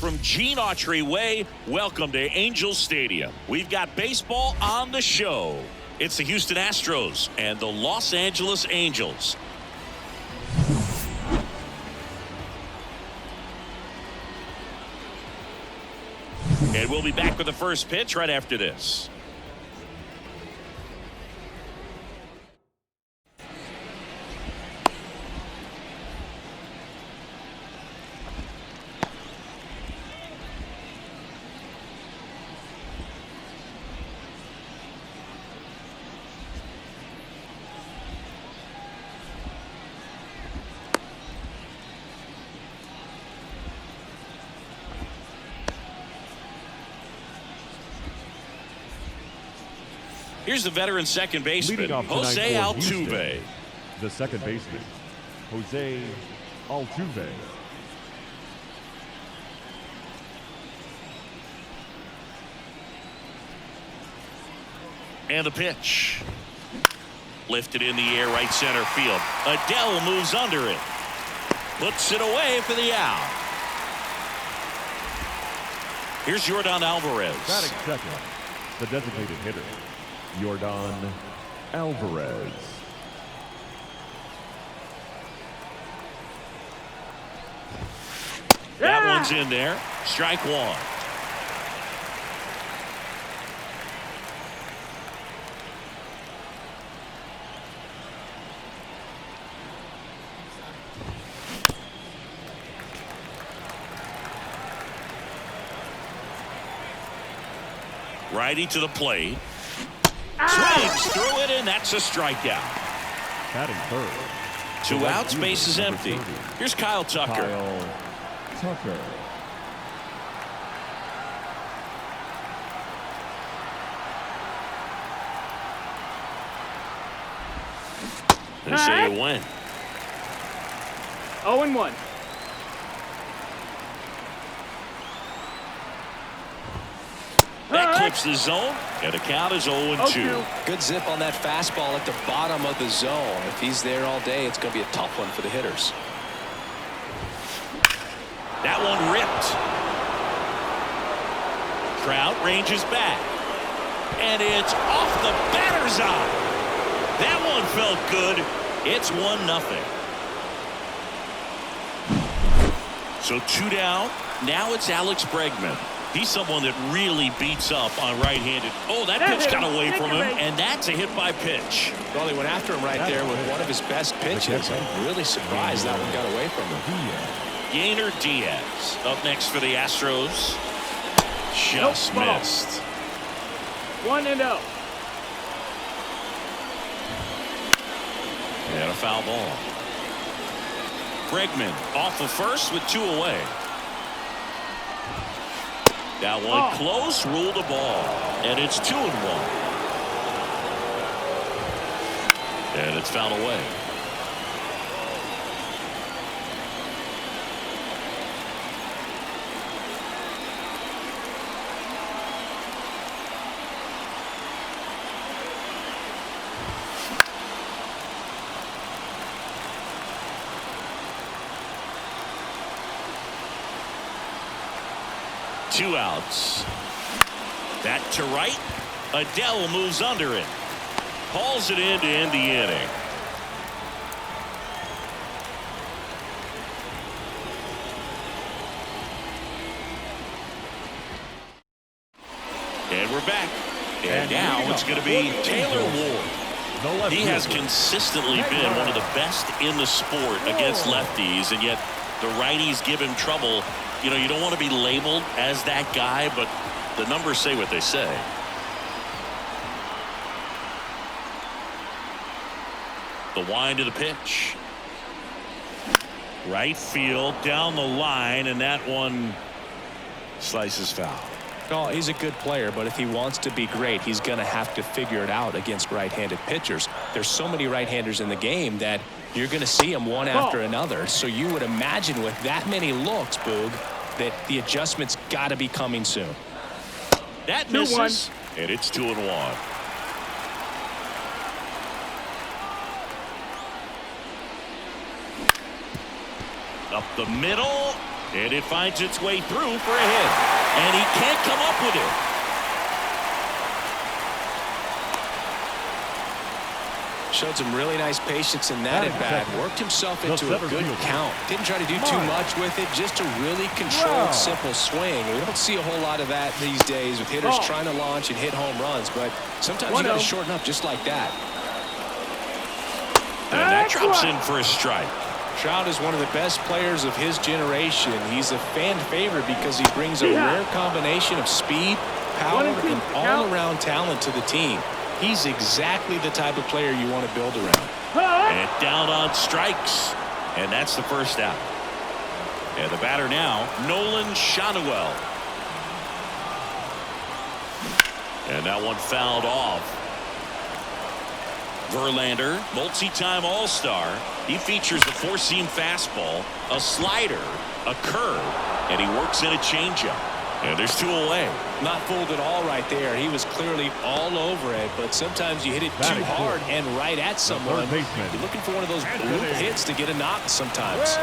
from Gene Autry Way. Welcome to Angel Stadium. We've got baseball on the show. It's the Houston Astros and the Los Angeles Angels. And we'll be back with the first pitch right after this. Here's the veteran second baseman, Jose Altuve. The second baseman, Jose Altuve. And the pitch. Lifted in the air, right center field. Adele moves under it. Puts it away for the out. Here's Yordan Alvarez. Batting second, the designated hitter, Yordan Alvarez. That one's in there. Strike one. Righty to the plate. Swings through it, and that's a strikeout. Batting third. Two outs, base is empty. Here's Kyle Tucker. Kyle Tucker. They say it went. 0-1. That clips the zone, and the count is 0-2. Good zip on that fastball at the bottom of the zone. If he's there all day, it's going to be a tough one for the hitters. That one ripped. Trout ranges back. And it's off the batter's eye. That one felt good. It's 1-0. So 2 down. Now it's Alex Bregman. He's someone that really beats up on right-handed. Oh, that pitch got away from him, and that's a hit by pitch. Well, he went after him right there with one of his best pitches. I'm really surprised that one got away from him. Yainer Diaz up next for the Astros. Just missed. 1-0. And a foul ball. Bregman off of first with 2 away. That one close, ruled the ball, and it's 2-1. And it's fouled away. Two outs. That to right. Adele moves under it. Hauls it in to end the inning. And we're back. And now it's going to be Taylor Ward. He has consistently been one of the best in the sport against lefties, and yet the righties give him trouble. You know, you don't want to be labeled as that guy, but the numbers say what they say. The wind of the pitch. Right field, down the line, and that one slices foul. Oh, he's a good player, but if he wants to be great, he's going to have to figure it out against right-handed pitchers. There's so many right-handers in the game that you're going to see them one after another. So you would imagine with that many looks, Boog, that the adjustment's got to be coming soon. That misses, and it's 2-1. Up the middle, And it finds its way through for a hit. And he can't come up with it. Showed some really nice patience in that at bat. Worked himself into a good count. Didn't try to do too much with it. Just a really controlled, simple swing. We don't see a whole lot of that these days with hitters trying to launch and hit home runs. But sometimes you got to shorten up just like that. And that drops in for a strike. Trout is one of the best players of his generation. He's a fan favorite because he brings a rare combination of speed, power, and all-around talent to the team. He's exactly the type of player you want to build around. And down on strikes. And that's the first out. And the batter now, Nolan Shanuel. And that one fouled off. Verlander, multi-time All-Star. He features a four-seam fastball, a slider, a curve, and he works in a changeup. And there's two away. Not fooled at all right there. He was clearly all over it, but sometimes you hit it too hard and right at someone. You're looking for one of those bloop hits to get a knock sometimes.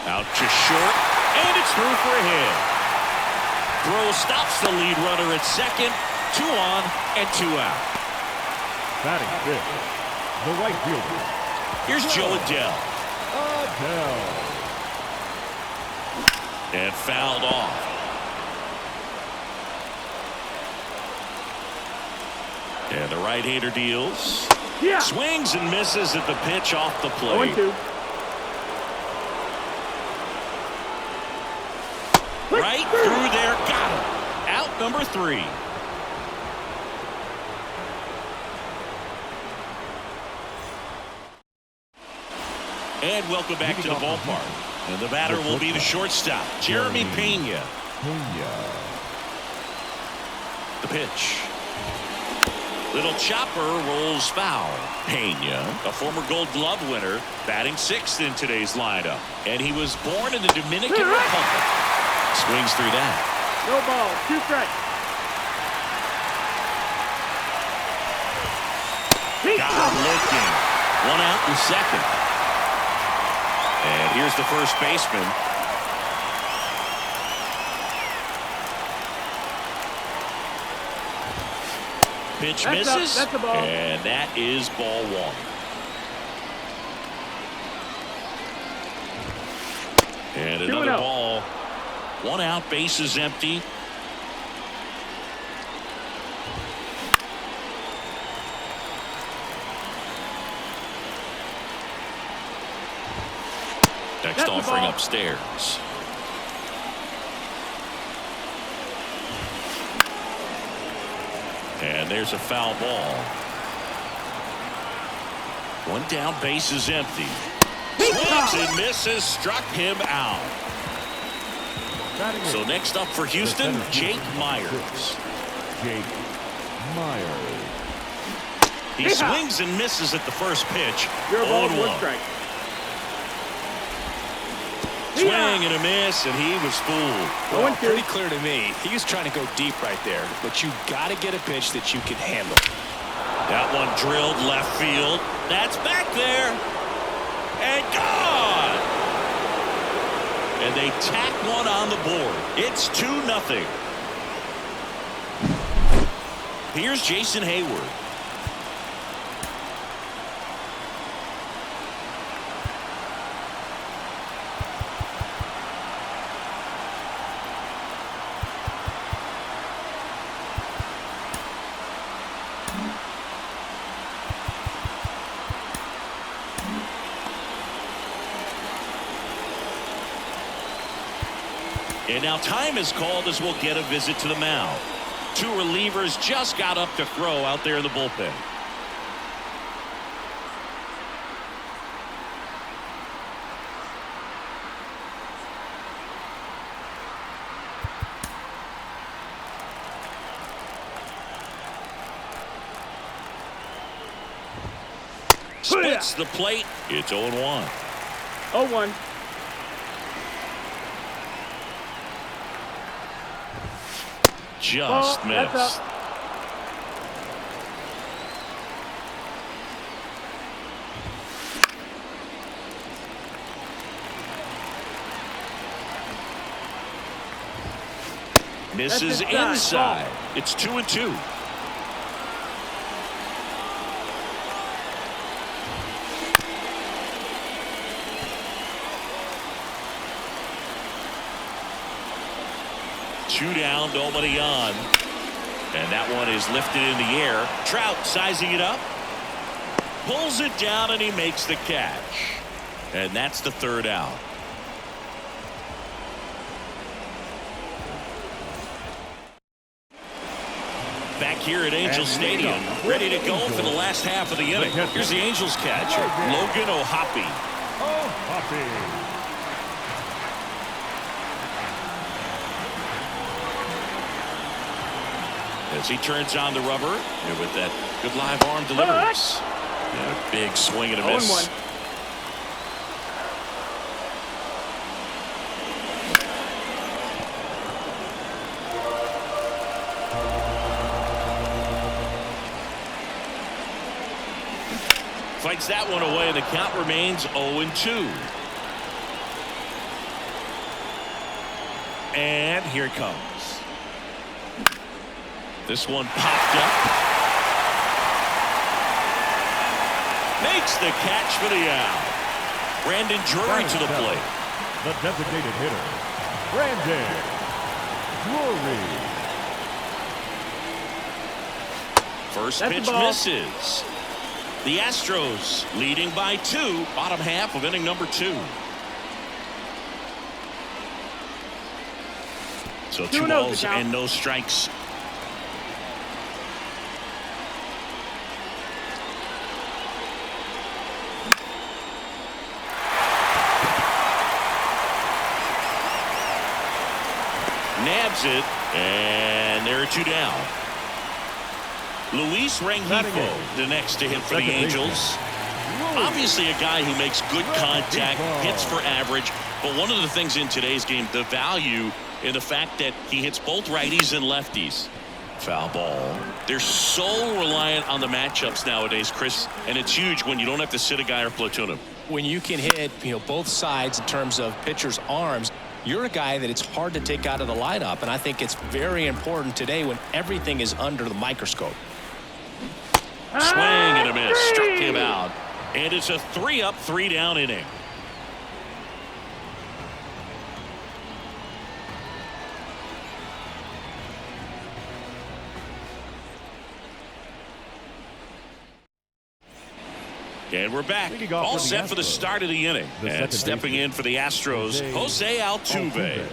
Out to short, and it's through for a hit. Throw stops the lead runner at second. 2 on and 2 out. Batting fifth, the right fielder. Here's Joe Adele. And fouled off. And the right-hander deals. Swings and misses at the pitch off the plate. 0-2. Right through there. Got him. Out number 3. And welcome back to the ballpark. And the batter will be the shortstop, Jeremy Pena. The pitch. Little chopper rolls foul. Pena, a former Gold Glove winner, batting 6th in today's lineup. And he was born in the Dominican Republic. Swings through that. No ball. 2 strikes. Got him looking. 1 out in second. And here's the first baseman. Pitch misses. That's a ball. And that is ball 1. And another ball. 1 out, bases empty. Next offering upstairs. And there's a foul ball. 1 down, bases empty. Swings and misses, struck him out. So next up for Houston, Jake Myers. He swings and misses at the first pitch. 0-1. Swing and a miss, and he was fooled. Well, pretty clear to me. He was trying to go deep right there, but you got to get a pitch that you can handle. That one drilled left field. That's back there. And gone. And they tack one on the board. It's 2-0. Here's Jason Hayward. And now time is called as we'll get a visit to the mound. 2 relievers just got up to throw out there in the bullpen. Splits the plate. It's 0-1. 0-1. Just missed. Misses That's inside. It's 2-2. Two down, nobody on. And that one is lifted in the air. Trout sizing it up. Pulls it down and he makes the catch. And that's the third out. Back here at Angel Stadium, ready to go for the last half of the inning. Here's the Angels catcher, Logan O'Hoppe. As he turns on the rubber, and with that good live arm delivers. And a big swing and a miss. 0-1. Fights that one away, and the count remains 0-2. And here it comes. This one popped up. Makes the catch for the out. Brandon Drury to the plate. The designated hitter, Brandon Drury. First That's pitch the ball. misses. The Astros leading by 2, bottom half of inning number 2. So 2 balls and no strikes. Nabs it, and there are 2 down. Luis Rengifo, the next to hit for the Angels. Obviously a guy who makes good contact, hits for average, but one of the things in today's game, the value in the fact that he hits both righties and lefties. Foul ball. They're so reliant on the matchups nowadays, Chris, and it's huge when you don't have to sit a guy or platoon him. When you can hit, both sides in terms of pitchers' arms, you're a guy that it's hard to take out of the lineup, and I think it's very important today when everything is under the microscope. Swing and a miss. Struck him out. And it's a 3-up, 3-down inning. And we're back. All set for the start of the inning. And stepping in for the Astros, Jose Altuve.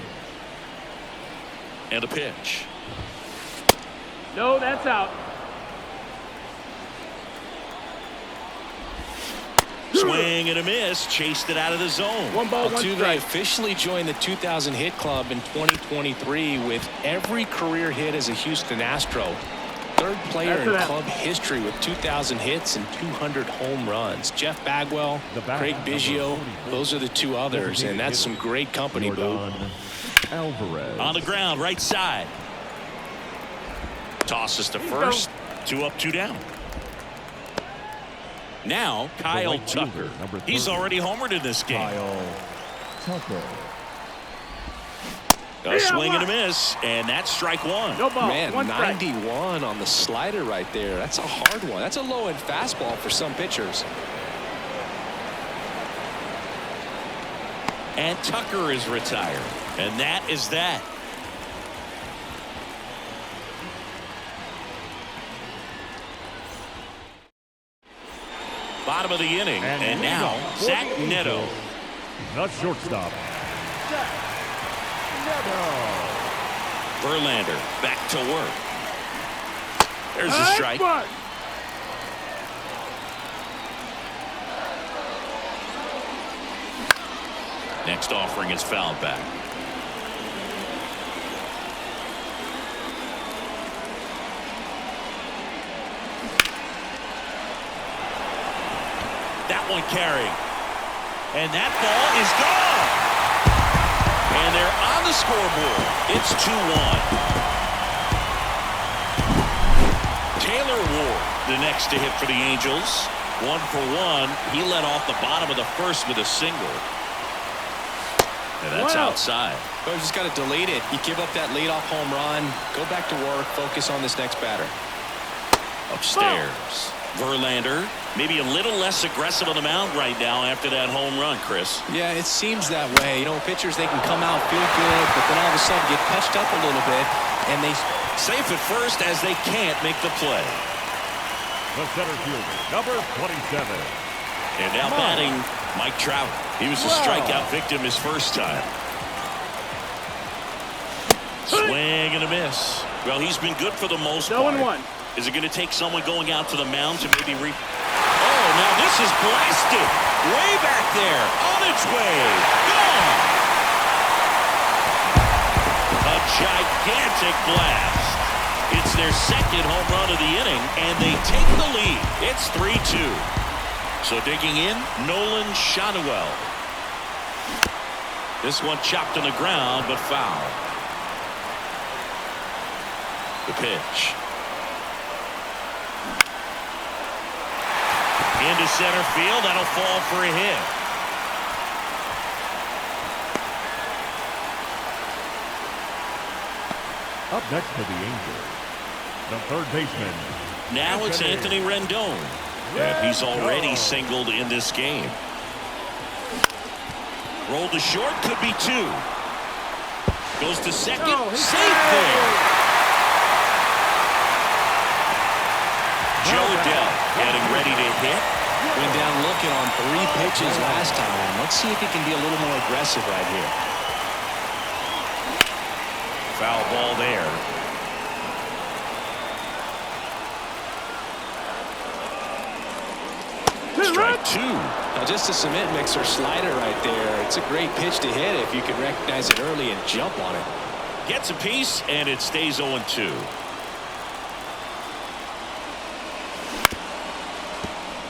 And a pitch. No, that's out. Swing and a miss. Chased it out of the zone. 1 ball, 1 Altuve strike. officially joined the 2,000 hit club in 2023 with every career hit as a Houston Astro. Third player in club history with 2,000 hits and 200 home runs. Jeff Bagwell, Craig Biggio, those are the 2 others, and that's some great company, Boo. Alvarez. On the ground, right side. Tosses to first. 2 up, 2 down. Now, Kyle Tucker. He's already homered in this game. Kyle Tucker. A swing and a miss, and that's strike 1. No ball. Man, 1 strike. 91 on the slider right there. That's a hard one. That's a low-end fastball for some pitchers. And Tucker is retired. And that is that. Bottom of the inning. And now, Zach Neto. The shortstop. Verlander back to work. There's a strike. Next offering is fouled back. That one carrying. And that ball is gone. And they're on the scoreboard. It's 2-1. Taylor Ward, the next to hit for the Angels. 1 for 1. He led off the bottom of the first with a single. And that's outside. So you just got to delete it. You give up that leadoff home run. Go back to work. Focus on this next batter. Upstairs. Verlander, maybe a little less aggressive on the mound right now after that home run, Chris. Yeah, it seems that way. You know, pitchers, they can come out, feel good, but then all of a sudden get touched up a little bit, and they safe at first as they can't make the play. The center fielder, number 27. And now batting, Mike Trout. He was a strikeout victim his first time. Swing and a miss. Well, he's been good for the most part. 0-1. Is it going to take someone going out to the mound to maybe Oh, now this is blasted. Way back there. On its way. Gone. A gigantic blast. It's their second home run of the inning, and they take the lead. It's 3-2. So digging in, Nolan Shotwell. This one chopped on the ground, but foul. The pitch. Into center field. That'll fall for a hit. Up next for the Angels, the third baseman. Now it's Anthony Rendon. And he's already singled in this game. Rolled to short. Could be two. Goes to second. Safe there. Joe Adele getting ready to hit. went down looking on 3 pitches last time. Let's see if he can be a little more aggressive right here. Foul ball there. Strike 2. Now just a cement mixer slider right there. It's a great pitch to hit if you can recognize it early and jump on it. Gets a piece, and it stays 0-2.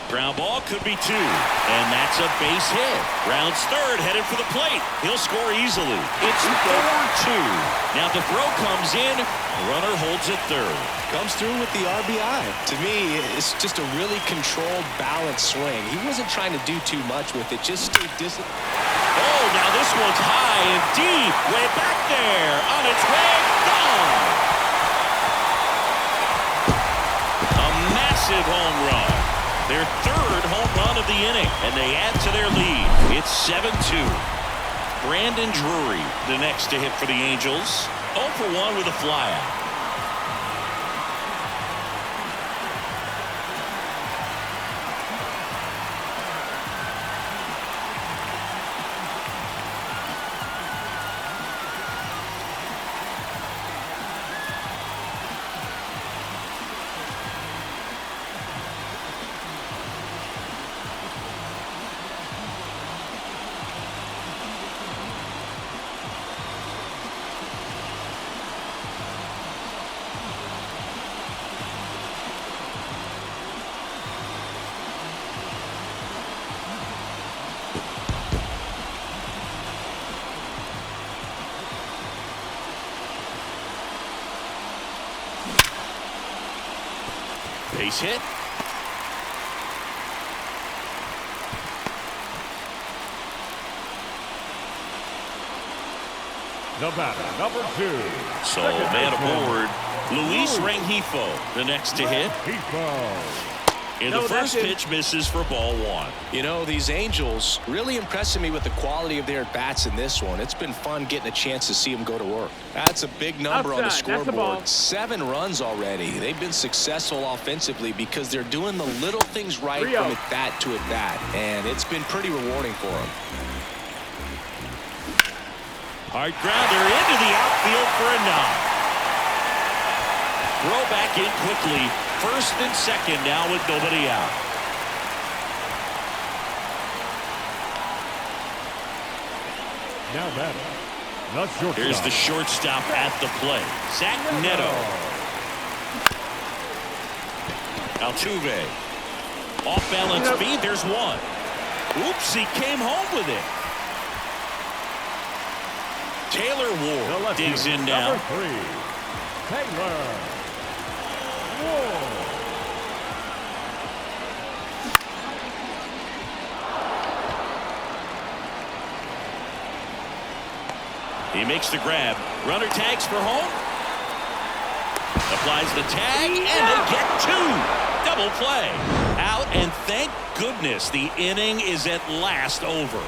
Ground ball could be 2, and that's a base hit. Rounds third, headed for the plate. He'll score easily. It's 4-2. Now the throw comes in. Runner holds it third. Comes through with the RBI. To me, it's just a really controlled, balanced swing. He wasn't trying to do too much with it. Just stay disciplined. Oh, now this one's high and deep. Way back there. On its way. Gone. A massive home run. Their third home run of the inning, and they add to their lead. It's 7-2. Brandon Drury, the next to hit for the Angels. 0 for 1 with a flyout. Base hit. The batter, number 2. So man aboard, Luis Rengifo, the next to hit. And the first pitch misses for ball 1. You know, these Angels really impressing me with the quality of their at-bats in this one. It's been fun getting a chance to see them go to work. That's a big number on the scoreboard. 7 runs already. They've been successful offensively because they're doing the little things right from at-bat to at-bat. And it's been pretty rewarding for them. Hard grounder into the outfield for a knock. Throw back in quickly. First and second now with nobody out. Now batting, the shortstop. Here's the shortstop at the plate. Zach Neto. Altuve. Off balance speed. There's one. Oops, he came home with it. Taylor Ward digs in now. Number 3, Taylor Ward. He makes the grab. Runner tags for home. Applies the tag, and they get two. Double play. Out, and thank goodness the inning is at last over.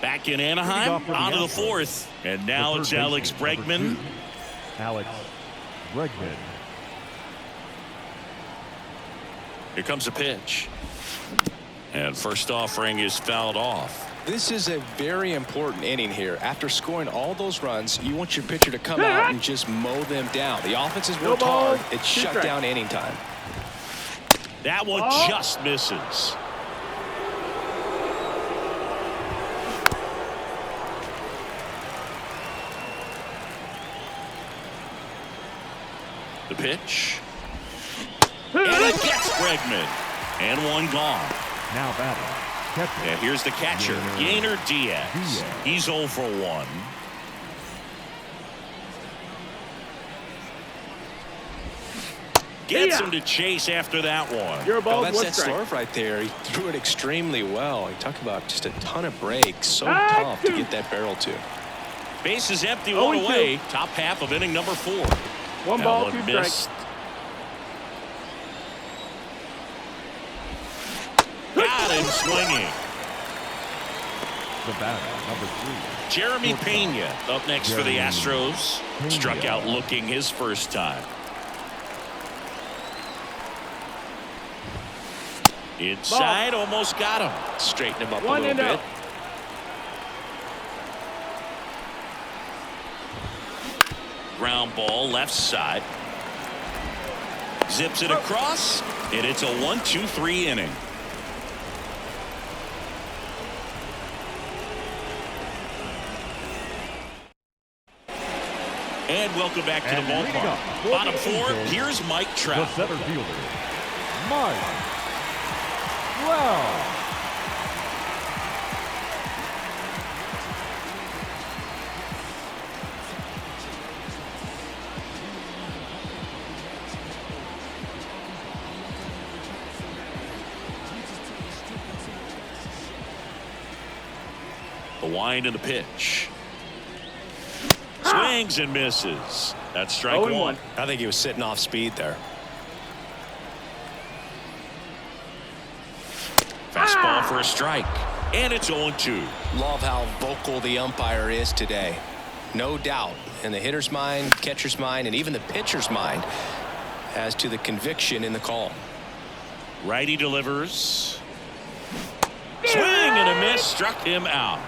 Back in Anaheim, on to the fourth. And now it's Alex Bregman. Alex Bregman. Here comes a pitch. And first offering is fouled off. This is a very important inning here. After scoring all those runs, you want your pitcher to come out and just mow them down. The offense has worked hard. It's shut down inning time. That one just misses. The pitch. And it gets Bregman. And one gone. Now batting. And here's the catcher, Yainer Diaz. He's 0 for 1. Gets him to chase after that one. Your ball, that's that slurve right there. He threw it extremely well. He talked about just a ton of breaks. So tough to get that barrel to. Base is empty, one away. Top half of inning number 4. One ball, 2 strikes. Got him swinging. The batter, number 3. Jeremy Pena up next for the Astros. Struck out looking his first time. Inside, almost got him. Straighten him up a little bit. Ground ball left side. Zips it across, and it's a 1-2-3 inning. And welcome back to the ballpark. Bottom 4, here's Mike Trout. The center fielder, Mike Trout. The wind and the pitch. Swings and misses. That's strike 1. I think he was sitting off speed there. Fastball for a strike. And it's 0-2. Love how vocal the umpire is today. No doubt in the hitter's mind, catcher's mind, and even the pitcher's mind as to the conviction in the call. Righty delivers. Swing and a miss. Struck him out.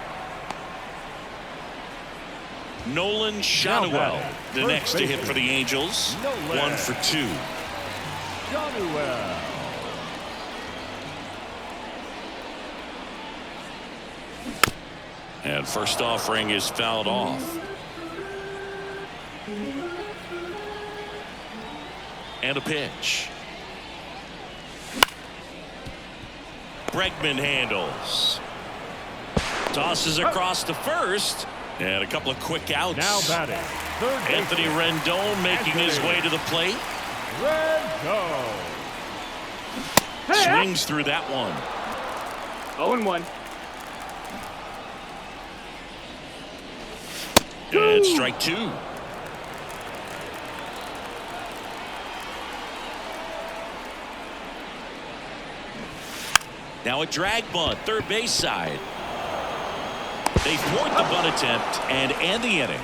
Nolan Schanuel, the next to hit for the Angels. 1 for 2. Schanuel. And first offering is fouled off. And a pitch. Bregman handles. Tosses across to first. And a couple of quick outs. Now batting. Anthony Rendon making his way to the plate. Rendon. Swings through that one. 0-1. And strike 2. Now a drag bunt, third base side. They thwart the bunt attempt and end the inning.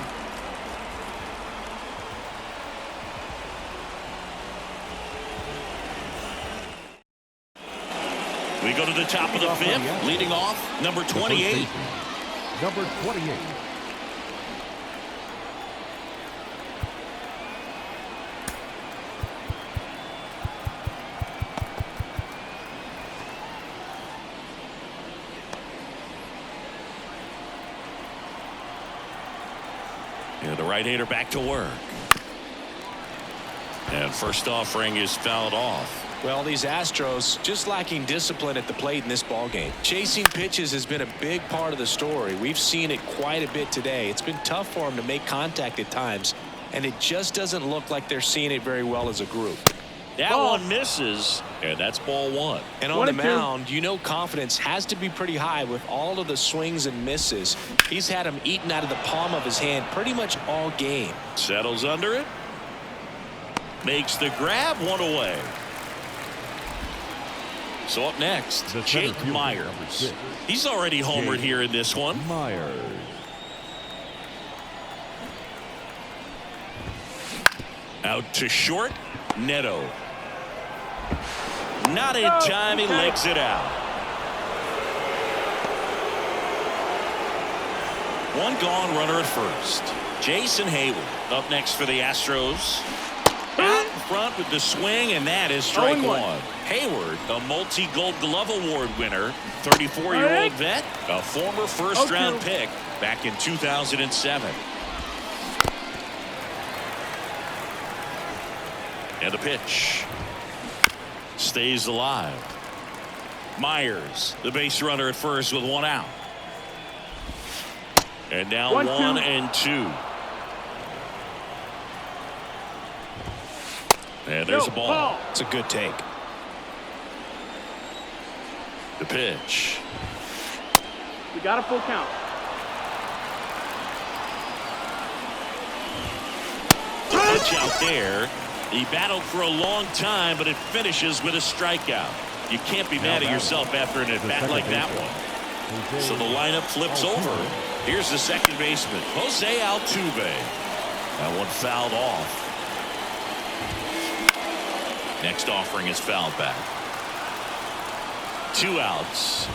We go to the top of the 5th, leading off number 28. Number 28. And the right-hander back to work. And first offering is fouled off. Well, these Astros just lacking discipline at the plate in this ballgame. Chasing pitches has been a big part of the story. We've seen it quite a bit today. It's been tough for them to make contact at times. and it just doesn't look like they're seeing it very well as a group. That one misses, and that's ball one. And on the mound, you know confidence has to be pretty high with all of the swings and misses. He's had them eaten out of the palm of his hand pretty much all game. Settles under it. Makes the grab, one away. So up next, Jake Myers. He's already homered here in this one. Myers. Out to short, Neto. Not in time, he legs it out. One gone, runner at first. Jason Hayward up next for the Astros. Out in front with the swing, and that is strike one. Hayward, a multi-Gold Glove Award winner, 34-year-old vet, a former first-round pick back in 2007. And the pitch. Stays alive. Myers, the base runner at first with one out. And now 1 and 2. And there's a ball. It's a good take. The pitch. We got a full count. Pitch out there. He battled for a long time, but it finishes with a strikeout. You can't be mad at yourself after an at-bat like that one. So the lineup flips over. Here's the second baseman, Jose Altuve. That one fouled off. Next offering is fouled back. 2 outs.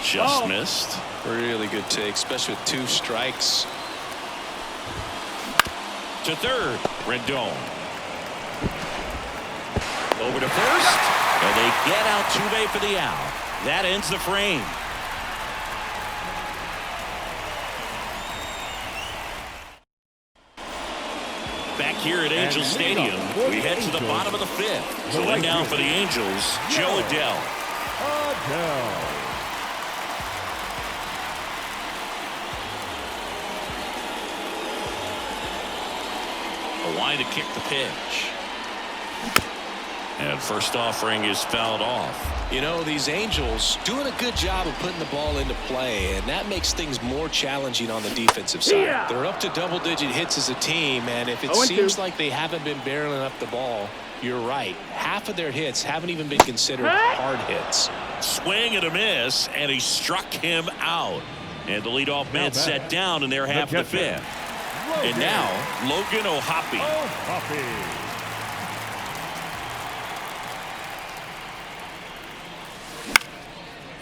Just missed. Really good take, especially with 2 strikes. To third, Rendon. Over to first, and they get Altuve for the out. That ends the frame. Back here at Angel Stadium, we head to the bottom of the 5th. So in now for the Angels, Joe Adell. A line to kick the pitch. And first offering is fouled off. You know, these Angels doing a good job of putting the ball into play, and that makes things more challenging on the defensive side. They're up to double-digit hits as a team, and if it seems like they haven't been barreling up the ball, you're right. Half of their hits haven't even been considered hard hits. Swing and a miss, and he struck him out. And the leadoff man set down in their half of the 5th. And now, Logan O'Hoppe.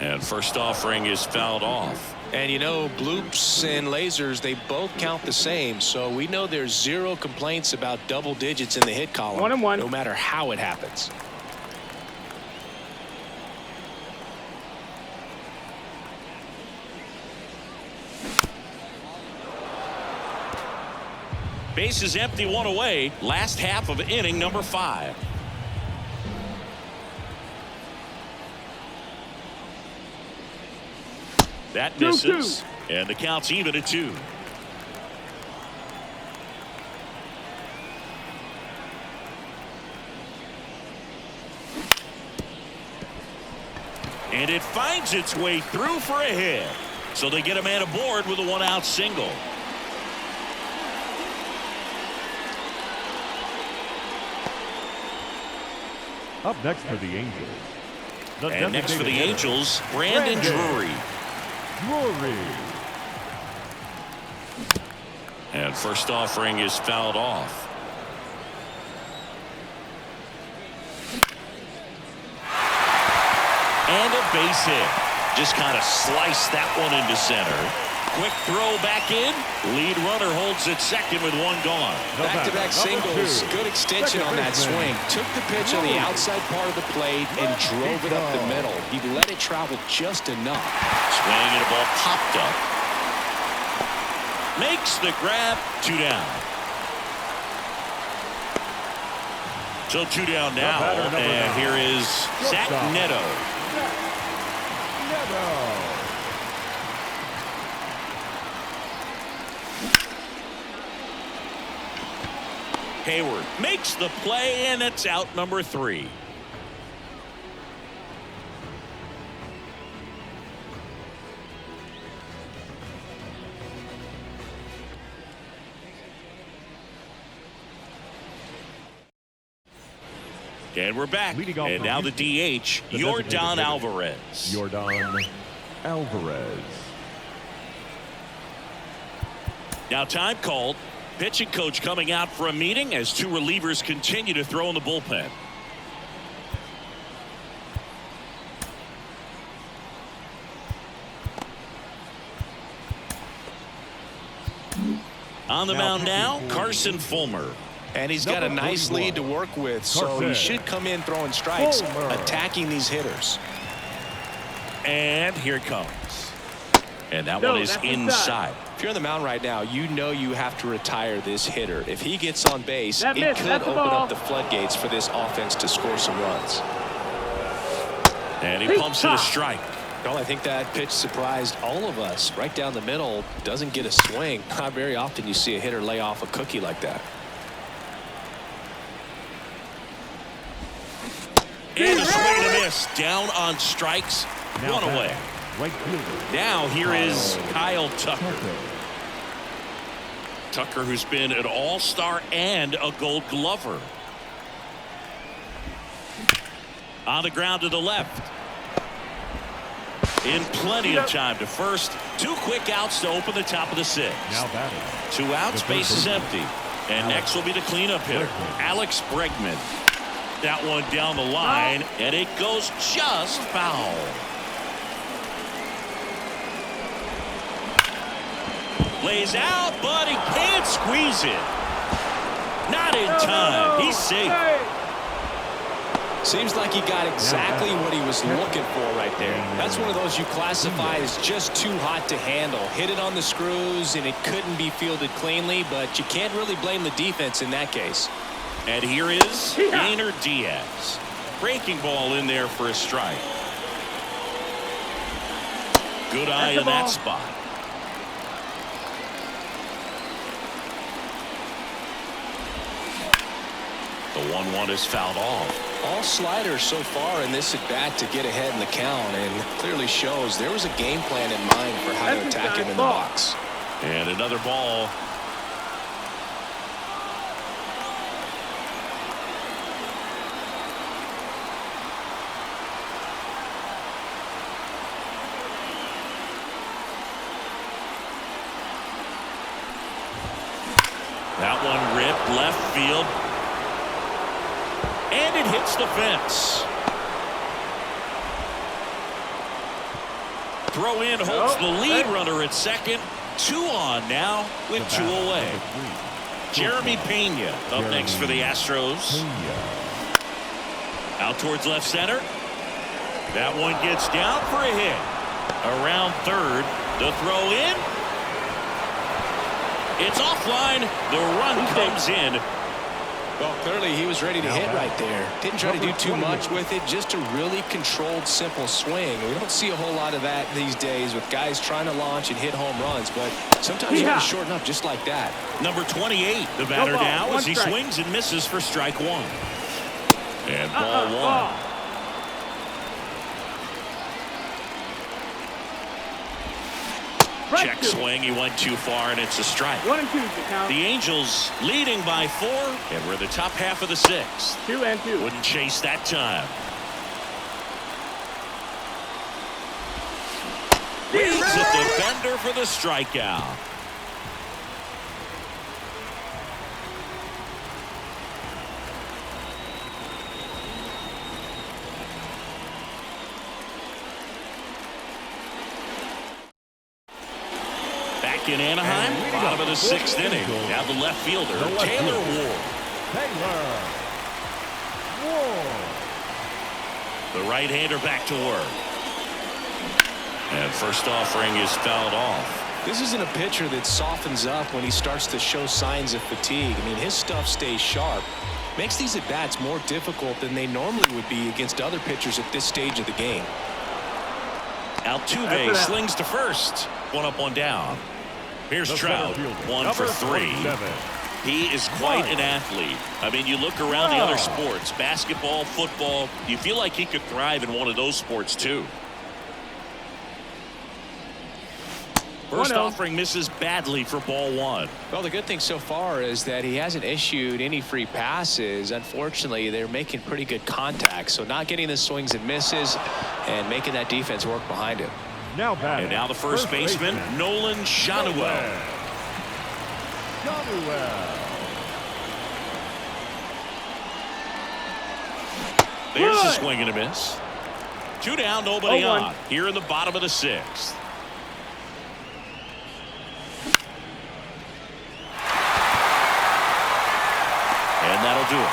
And first offering is fouled off. And you know, bloops and lasers, they both count the same. So we know there's 0 complaints about double digits in the hit column. 1 and 1. No matter how it happens. Base is empty, 1 away. Last half of inning number 5. That misses, and the count's even at 2. And it finds its way through for a hit. So they get a man aboard with a 1-out single. Up next for the Angels. And next for the Angels, Brandon Drury. And first offering is fouled off. And a base hit. Just kind of sliced that one into center. Quick throw back in. Lead runner holds at second with 1 gone. Back-to-back singles. Good extension on that swing. Took the pitch on the outside part of the plate and drove it up the middle. He let it travel just enough. Swing and a ball popped up. Makes the grab. 2 down. So 2 down now. And here is Zach Neto. Hayward makes the play, and it's out number 3. And we're back. And now the DH, Yordan Alvarez. Yordan Alvarez. Now time called. Pitching coach coming out for a meeting as 2 relievers continue to throw in the bullpen. On the mound now, Carson Fulmer. And he's got a nice lead to work with, so he should come in throwing strikes, attacking these hitters. And here it comes. And that one is inside. If you're on the mound right now, you know you have to retire this hitter. If he gets on base, it could open up the floodgates for this offense to score some runs. And he pumps it a strike. Well, I think that pitch surprised all of us. Right down the middle, doesn't get a swing. Not very often you see a hitter lay off a cookie like that. And a swing and a miss. Down on strikes. Now 1 away. Right fielder. Now here is Kyle Tucker. Tucker, who's been an all-star and a Gold Glover. On the ground to the left. In plenty of time to first. 2 quick outs to open the top of the 6th. Now batting. 2 outs, base is empty. And next will be the cleanup hitter, Alex Bregman. That one down the line, and it goes just foul. Lays out, but he can't squeeze it. Not in time. He's safe. Seems like he got exactly what he was looking for right there. That's one of those you classify as just too hot to handle. Hit it on the screws, and it couldn't be fielded cleanly, but you can't really blame the defense in that case. And here is Yainer Diaz. Breaking ball in there for a strike. Good eye in that spot. The 1-1 is fouled off. All sliders so far in this at-bat to get ahead in the count, and clearly shows there was a game plan in mind for how to attack him in the box. And another ball. That one ripped left field. And it hits the fence. Throw in holds the lead runner at second. 2 on now with 2 away. Jeremy Pena up next for the Astros. Out towards left center. That one gets down for a hit. Around third. The throw in. It's offline. The run comes in. Well, clearly he was ready to hit right there. Didn't try to do too much with it. Just a really controlled, simple swing. We don't see a whole lot of that these days with guys trying to launch and hit home runs. But sometimes you got to shorten up just like that. Number 28, the batter now as he swings and misses for strike 1. And ball 1. Check swing. He went too far, and it's a strike. 1 and 2 to count. The Angels leading by 4, and we're the top half of the 6th. 2 and 2. Wouldn't chase that time. Leads the defender for the strikeout. In Anaheim, bottom of the 6th inning. Now the left fielder, Taylor Ward. The right-hander back to work. And first offering is fouled off. This isn't a pitcher that softens up when he starts to show signs of fatigue. I mean, his stuff stays sharp. Makes these at-bats more difficult than they normally would be against other pitchers at this stage of the game. Altuve slings to first. 1 up, 1 down. Here's Trout, 1 for 3. He is quite an athlete. I mean, you look around the other sports, basketball, football, you feel like he could thrive in one of those sports too. First offering misses badly for ball one. Well, the good thing so far is that he hasn't issued any free passes. Unfortunately, they're making pretty good contact, so not getting the swings and misses and making that defense work behind him. And now the first baseman, Nolan Schanuel. There's a swing and a miss. 2 down, nobody on. Here in the bottom of the 6th. And that'll do it.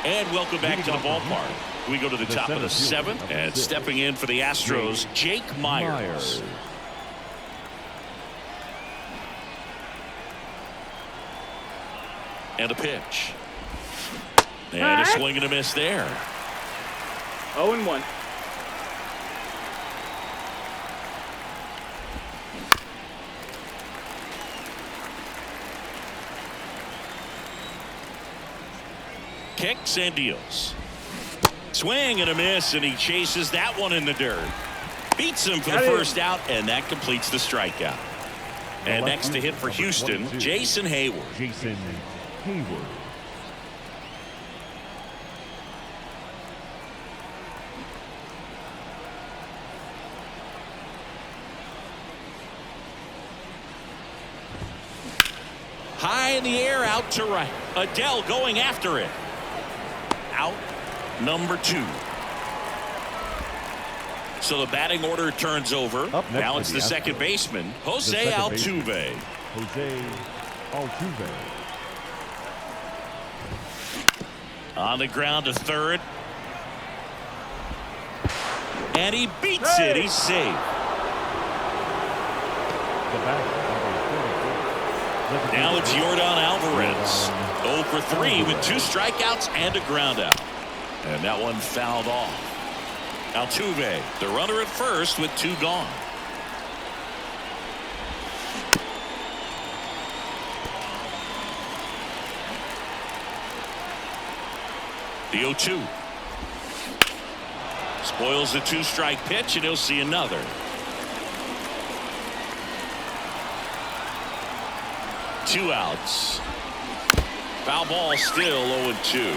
And welcome back to the ballpark. We go to the top of the 7th, and stepping in for the Astros, Jake Myers. And a pitch. And a swing and a miss there. 0-1. Kicks and deals. Swing and a miss, and he chases that one in the dirt. Beats him for the first out, and that completes the strikeout. And next to hit for Houston, Jason Hayward. High in the air, out to right. Adele going after it. Out number 2. So the batting order turns over. Now it's the second baseman, Jose Altuve. On the ground to third. And he beats it. He's safe. Now it's Yordan Alvarez. 0 for 3 with 2 strikeouts and a ground out. And that one fouled off. Altuve, the runner at first with 2 gone. The 0-2. Spoils the 2-strike pitch, and he'll see another. Two outs. Foul ball, still 0-2.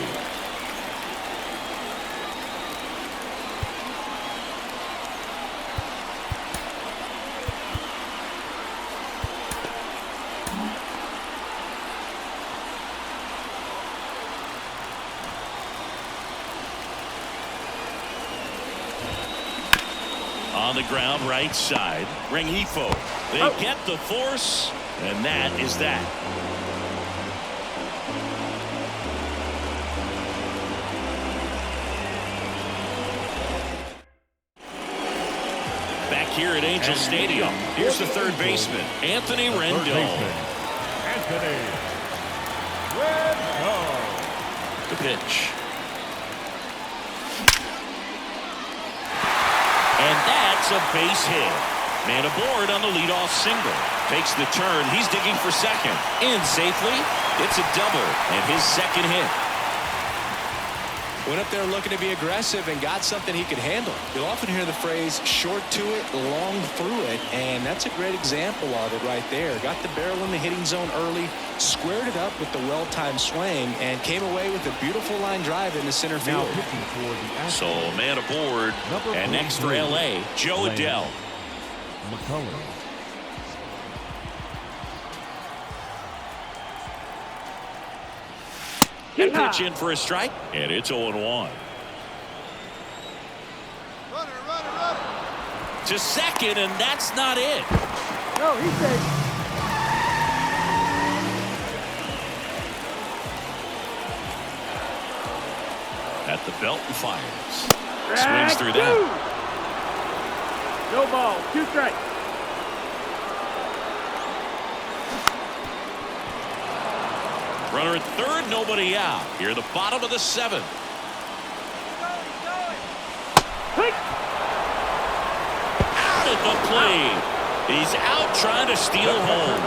On the ground, right side. Rengifo. They get the force, and that is that. Back here at Angel Stadium, here's the third baseman, Anthony Rendon. The pitch. And that's a base hit. Man aboard on the leadoff single. Takes the turn. He's digging for second. In safely. It's a double and his second hit. Went up there looking to be aggressive and got something he could handle. You'll often hear the phrase short to it, long through it, and that's a great example of it right there. Got the barrel in the hitting zone early, squared it up with the well-timed swing, and came away with a beautiful line drive in the center field. So man aboard, and next for LA, Joe Adele. He pitch in for a strike, and it's 0-1. Runner. To second, and that's not it. No, he's safe. At the belt and fires. Swings through that. No ball, 2 strikes. Runner at third, nobody out. Here at the bottom of the seventh. Out at the plate. He's out trying to steal home.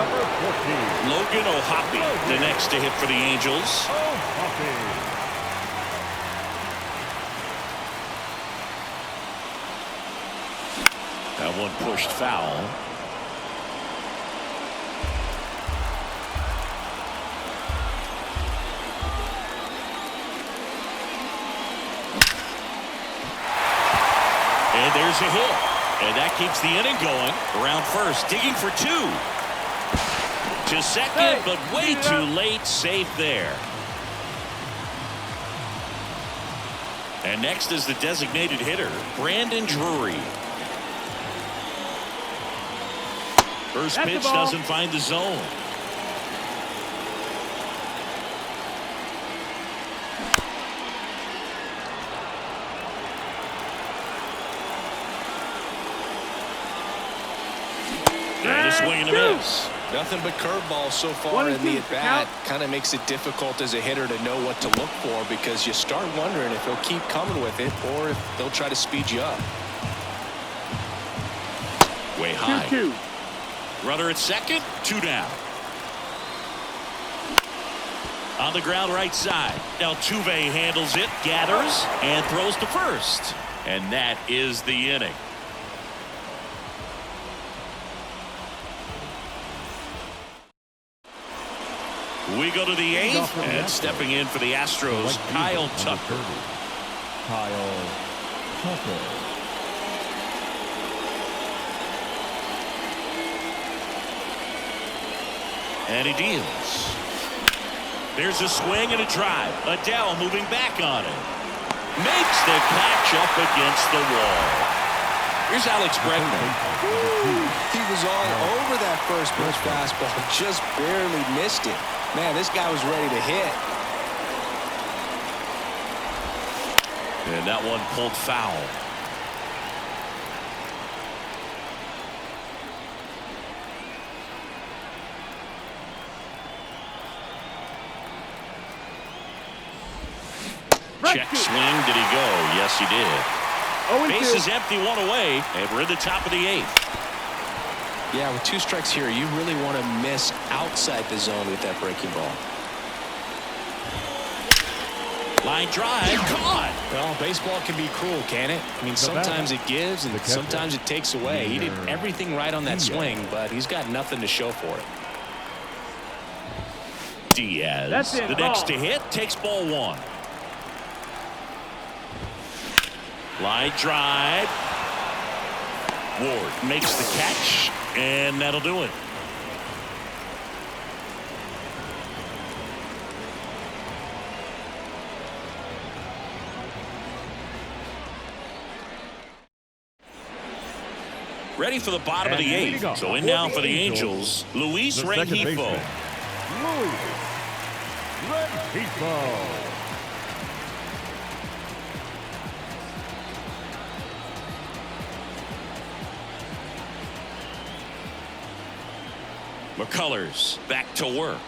Logan O'Hoppe, the next to hit for the Angels. That one pushed foul. And there's a hit. And that keeps the inning going. Around first, digging for two. To second, but way too late. Safe there. And next is the designated hitter, Brandon Drury. First pitch doesn't find the zone. And a swing and a miss. Nothing but curveballs so far in the at-bat. Kind of makes it difficult as a hitter to know what to look for because you start wondering if he'll keep coming with it or if they'll try to speed you up. Way high. 2-2. Runner at second, two down. On the ground right side. Altuve handles it, gathers, and throws to first. And that is the inning. We go to the eighth, and stepping in for the Astros, Kyle Tucker. Kyle Tucker. And he deals. There's a swing and a drive. Adele moving back on it. Makes the catch up against the wall. Here's Alex Bregman. He was all over that first pitch fastball, just barely missed it. Man, this guy was ready to hit. And that one pulled foul. Check swing. Did he go? Yes, he did. Base is empty, one away, and we're in the top of the eighth. Yeah, with two strikes here, you really want to miss outside the zone with that breaking ball. Line drive, caught. Well, baseball can be cruel, can it? I mean, sometimes it gives and sometimes it takes away. He did everything right on that swing, but he's got nothing to show for it. Diaz, the next to hit, takes ball one. Line drive. Ward makes the catch, and that'll do it. Ready for the bottom of the eighth. So in now for the Angels, Luis Rengifo. Luis Rengifo. McCullers back to work.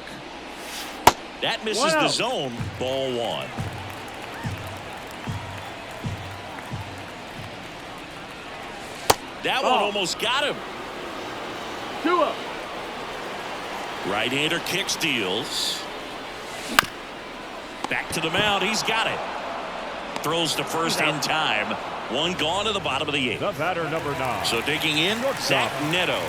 That misses the zone. Ball one. That one almost got him. 2-up. Right-hander kicks, deals. Back to the mound. He's got it. Throws to first in time. One gone to the bottom of the eighth. The batter, number 9. So digging in, Zach Neto.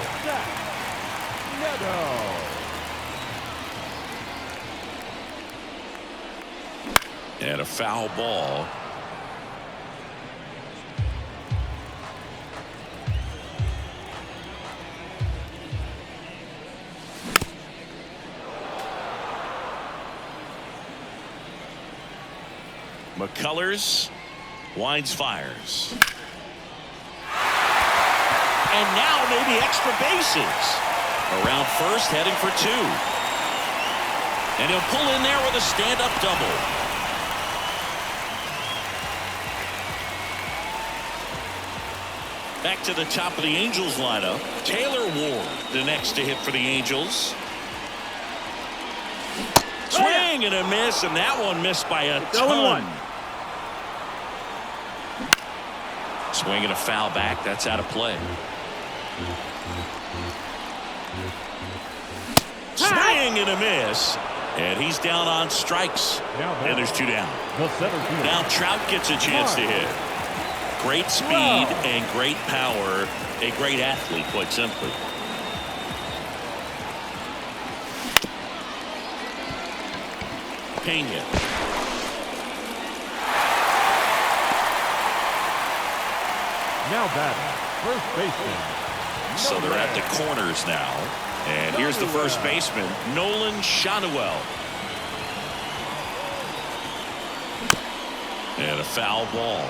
And a foul ball. McCullers winds, fires. And now maybe extra bases. Around first, heading for two. And he'll pull in there with a stand-up double. Back to the top of the Angels lineup. Taylor Ward, the next to hit for the Angels. Swing! Swing and a miss, and that one missed by a It's ton. 0-1. Swing and a foul back. That's out of play. Swing and a miss. And he's down on strikes. And there's 2 down. The center field. Now Trout gets a chance to hit. Great speed and great power. A great athlete, quite simply. Pena. Now batting, first baseman. So they're at the corners now. And here's the first baseman, Nolan Shanuel. And a foul ball.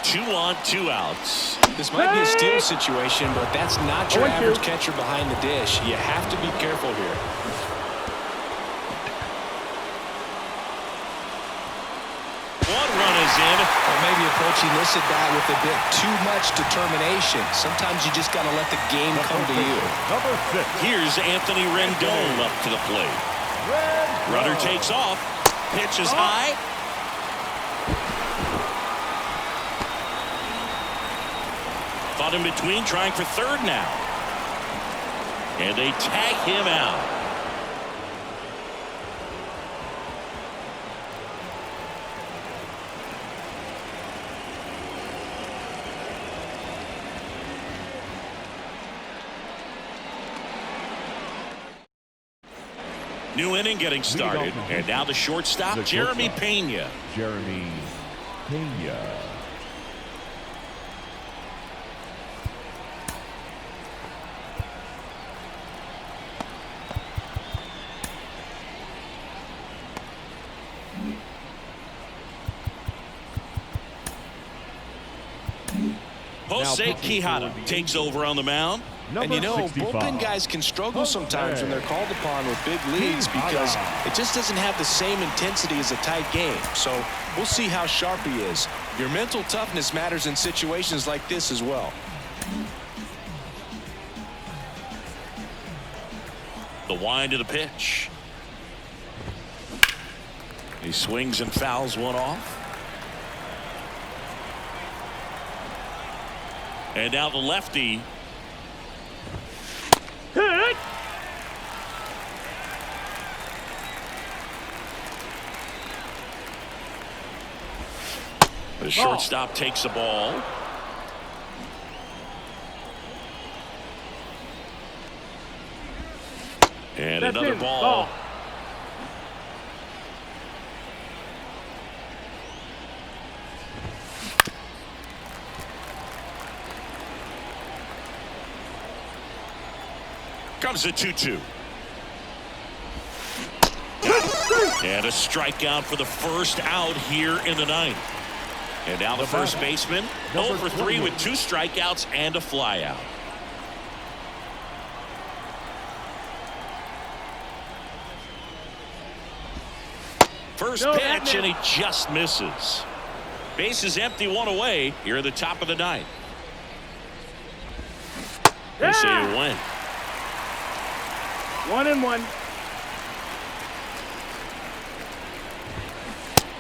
Two on, 2 outs. This might be a steal situation, but that's not your 0-2. average catcher behind the dish. You have to be careful here. One run is in. Or maybe approaching this at bat with a bit too much determination. Sometimes you just got to let the game come to you. Number 6. Here's Anthony Rendon up to the plate. Runner takes off. Pitch is high. Caught in between, trying for third now. And they tag him out. New inning getting started. And now the shortstop, Jeremy Pena. Jeremy Pena. Jose Quijada takes over on the mound. And you know, 65. bullpen guys can struggle sometimes when they're called upon with big leads because it just doesn't have the same intensity as a tight game. So we'll see how sharp he is. Your mental toughness matters in situations like this as well. The wind of the pitch. He swings and fouls one off. And now the lefty. Hit. The shortstop takes the ball. And That's another in. ball. Comes the 2-2. And a strikeout for the first out here in the ninth. And now the first baseman, 0 for 3 with 2 strikeouts and a flyout. First pitch, and he just misses. Base is empty, 1 away here at the top of the ninth. They say a win. 1-1.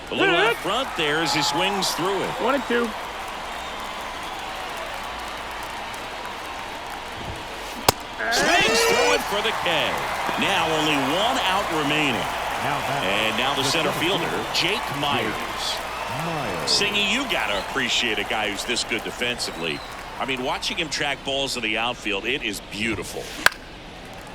A little out front there as he swings through it. 1-2. Swings through it for the K. Now only 1 out remaining. And now the center fielder, Jake Myers. Singy, you got to appreciate a guy who's this good defensively. I mean, watching him track balls in the outfield, it is beautiful.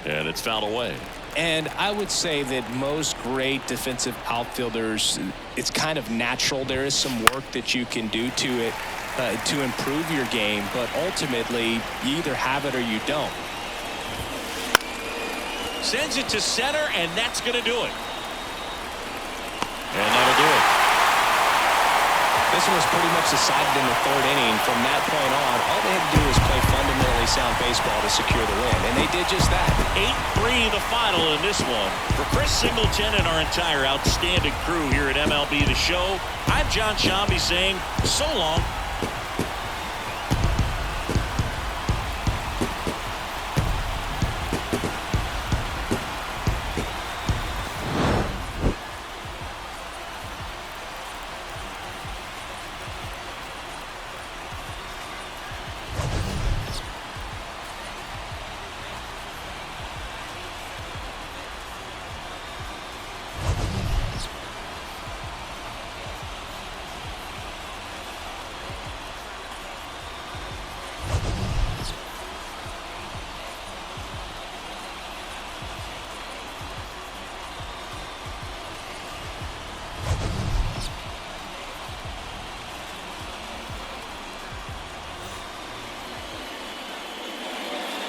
And it's fouled away. And I would say that most great defensive outfielders, it's kind of natural. There is some work that you can do to it to improve your game, but ultimately you either have it or you don't. Sends it to center, and that's going to do it. And that'll do it. This one was pretty much decided in the 3rd inning. From that point on, all they had to do was play fundamentally sound baseball to secure the win, and they did just that. 8-3 the final in this one. For Chris Singleton and our entire outstanding crew here at MLB The Show, I'm John Shambi saying so long.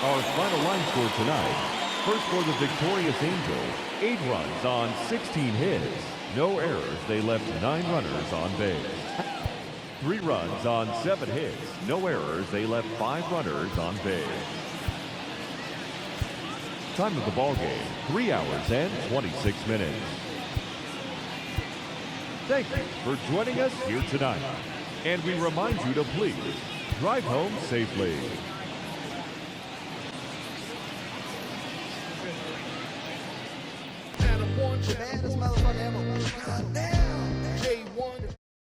Our final line score tonight. First for the victorious Angels, 8 runs on 16 hits. No errors. They left 9 runners on base. 3 runs on 7 hits. No errors. They left 5 runners on base. Time of the ball game, 3 hours and 26 minutes. Thank you for joining us here tonight. And we remind you to please drive home safely. The baddest motherfucker ever. Goddamn. J1.